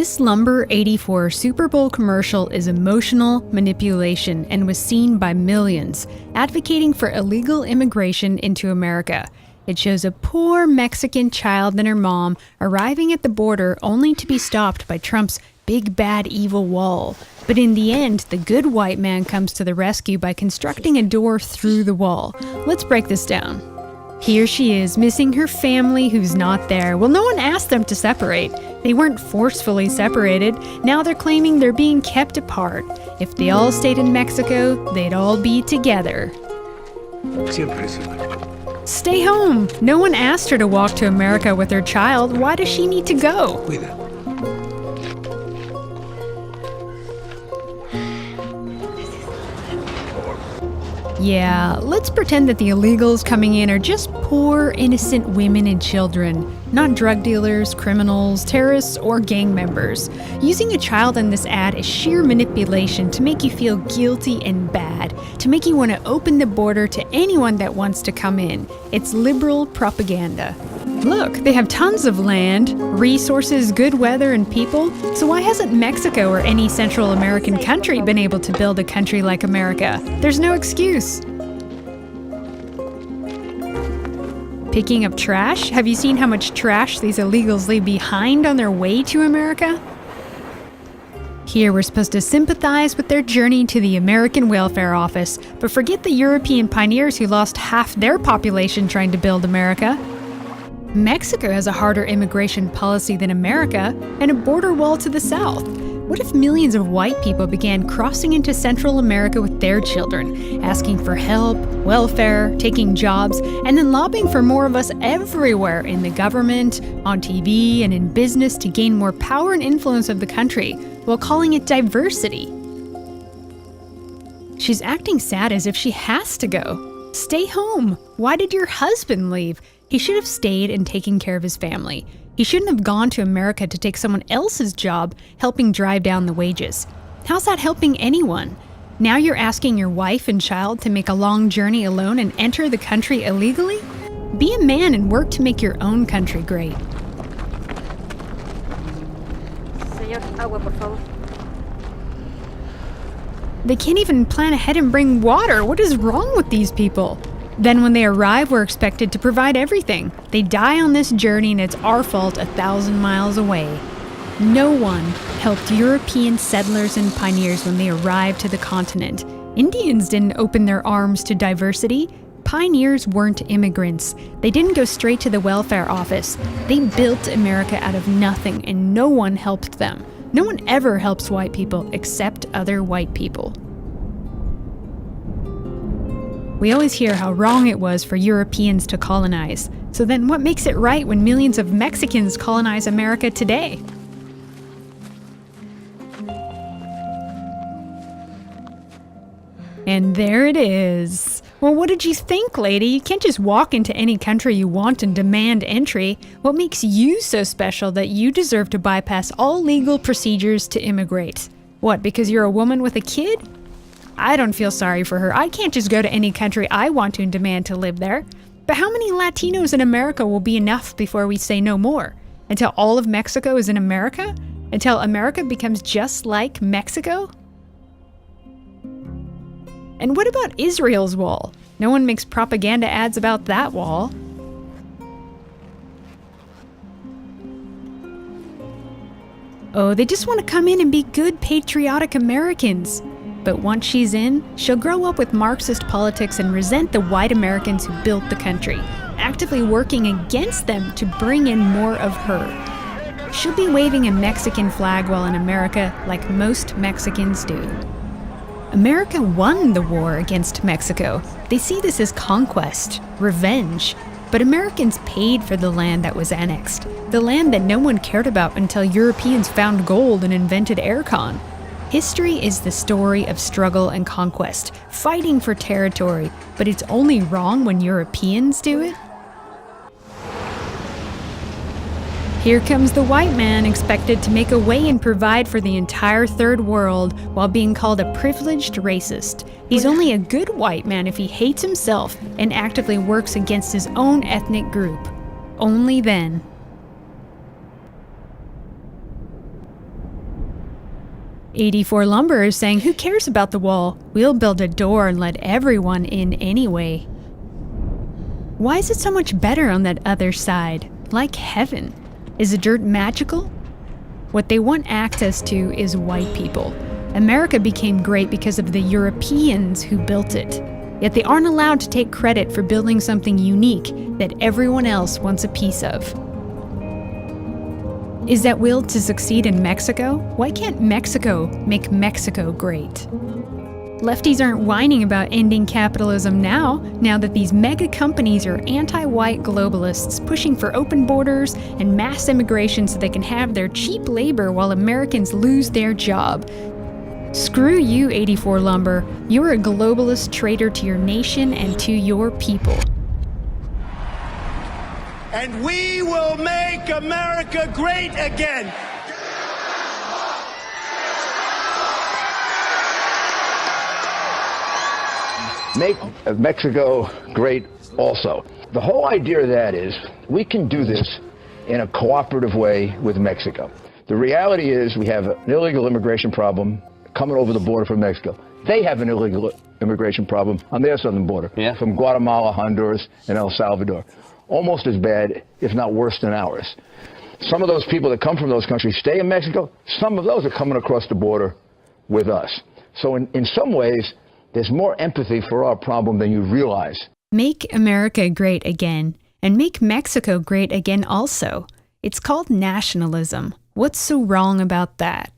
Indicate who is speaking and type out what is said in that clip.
Speaker 1: This Lumber 84 Super Bowl commercial is emotional manipulation and was seen by millions, advocating for illegal immigration into America. It shows a poor Mexican child and her mom arriving at the border only to be stopped by Trump's big bad evil wall. But in the end, the good white man comes to the rescue by constructing a door through the wall. Let's break this down. Here she is, missing her family who's not there. Well, no one asked them to separate. They weren't forcefully separated. Now they're claiming they're being kept apart. If they all stayed in Mexico, they'd all be together. Stay home. No one asked her to walk to America with her child. Why does she need to go? Yeah, let's pretend that the illegals coming in are just poor, innocent women and children, not drug dealers, criminals, terrorists, or gang members. Using a child in this ad is sheer manipulation to make you feel guilty and bad, to make you want to open the border to anyone that wants to come in. It's liberal propaganda. Look, they have tons of land, resources, good weather, and people, so why hasn't Mexico or any Central American country been able to build a country like America? There's no excuse. Picking up trash? Have you seen how much trash these illegals leave behind on their way to America? Here we're supposed to sympathize with their journey to the American Welfare Office, but forget the European pioneers who lost half their population trying to build America. Mexico has a harder immigration policy than America and a border wall to the south. What if millions of white people began crossing into Central America with their children, asking for help, welfare, taking jobs, and then lobbying for more of us everywhere in the government, on TV, and in business to gain more power and influence of the country, while calling it diversity? She's acting sad as if she has to go. Stay home. Why did your husband leave? He should have stayed and taken care of his family. He shouldn't have gone to America to take someone else's job, helping drive down the wages. How's that helping anyone? Now you're asking your wife and child to make a long journey alone and enter the country illegally? Be a man and work to make your own country great.
Speaker 2: Señor, agua, por favor.
Speaker 1: They can't even plan ahead and bring water. What is wrong with these people? Then when they arrive, we're expected to provide everything. They die on this journey and it's our fault 1,000 miles away. No one helped European settlers and pioneers when they arrived to the continent. Indians didn't open their arms to diversity. Pioneers weren't immigrants. They didn't go straight to the welfare office. They built America out of nothing and no one helped them. No one ever helps white people except other white people. We always hear how wrong it was for Europeans to colonize. So then what makes it right when millions of Mexicans colonize America today? And there it is. Well, what did you think, lady? You can't just walk into any country you want and demand entry. What makes you so special that you deserve to bypass all legal procedures to immigrate? What, because you're a woman with a kid? I don't feel sorry for her. I can't just go to any country I want to and demand to live there. But how many Latinos in America will be enough before we say no more? Until all of Mexico is in America? Until America becomes just like Mexico? And what about Israel's wall? No one makes propaganda ads about that wall. Oh, they just want to come in and be good, patriotic Americans. But once she's in, she'll grow up with Marxist politics and resent the white Americans who built the country, actively working against them to bring in more of her. She'll be waving a Mexican flag while in America, like most Mexicans do. America won the war against Mexico. They see this as conquest, revenge. But Americans paid for the land that was annexed, the land that no one cared about until Europeans found gold and invented aircon. History is the story of struggle and conquest, fighting for territory, but it's only wrong when Europeans do it. Here comes the white man expected to make a way and provide for the entire third world while being called a privileged racist. He's only a good white man if he hates himself and actively works against his own ethnic group. Only then. 84 Lumber is saying, who cares about the wall? We'll build a door and let everyone in anyway. Why is it so much better on that other side? Like heaven. Is the dirt magical? What they want access to is white people. America became great because of the Europeans who built it. Yet they aren't allowed to take credit for building something unique that everyone else wants a piece of. Is that will to succeed in Mexico? Why can't Mexico make Mexico great? Lefties aren't whining about ending capitalism now that these mega companies are anti-white globalists pushing for open borders and mass immigration so they can have their cheap labor while Americans lose their job. Screw you, 84 Lumber. You're a globalist traitor to your nation and to your people.
Speaker 3: And we will make America great again.
Speaker 4: Make Mexico great also. The whole idea of that is we can do this in a cooperative way with Mexico. The reality is we have an illegal immigration problem coming over the border from Mexico. They have an illegal immigration problem on their southern border from Guatemala, Honduras, and El Salvador. Almost as bad, if not worse than ours. Some of those people that come from those countries stay in Mexico. Some of those are coming across the border with us. So in some ways, there's more empathy for our problem than you realize.
Speaker 1: Make America great again, and make Mexico great again also. It's called nationalism. What's so wrong about that?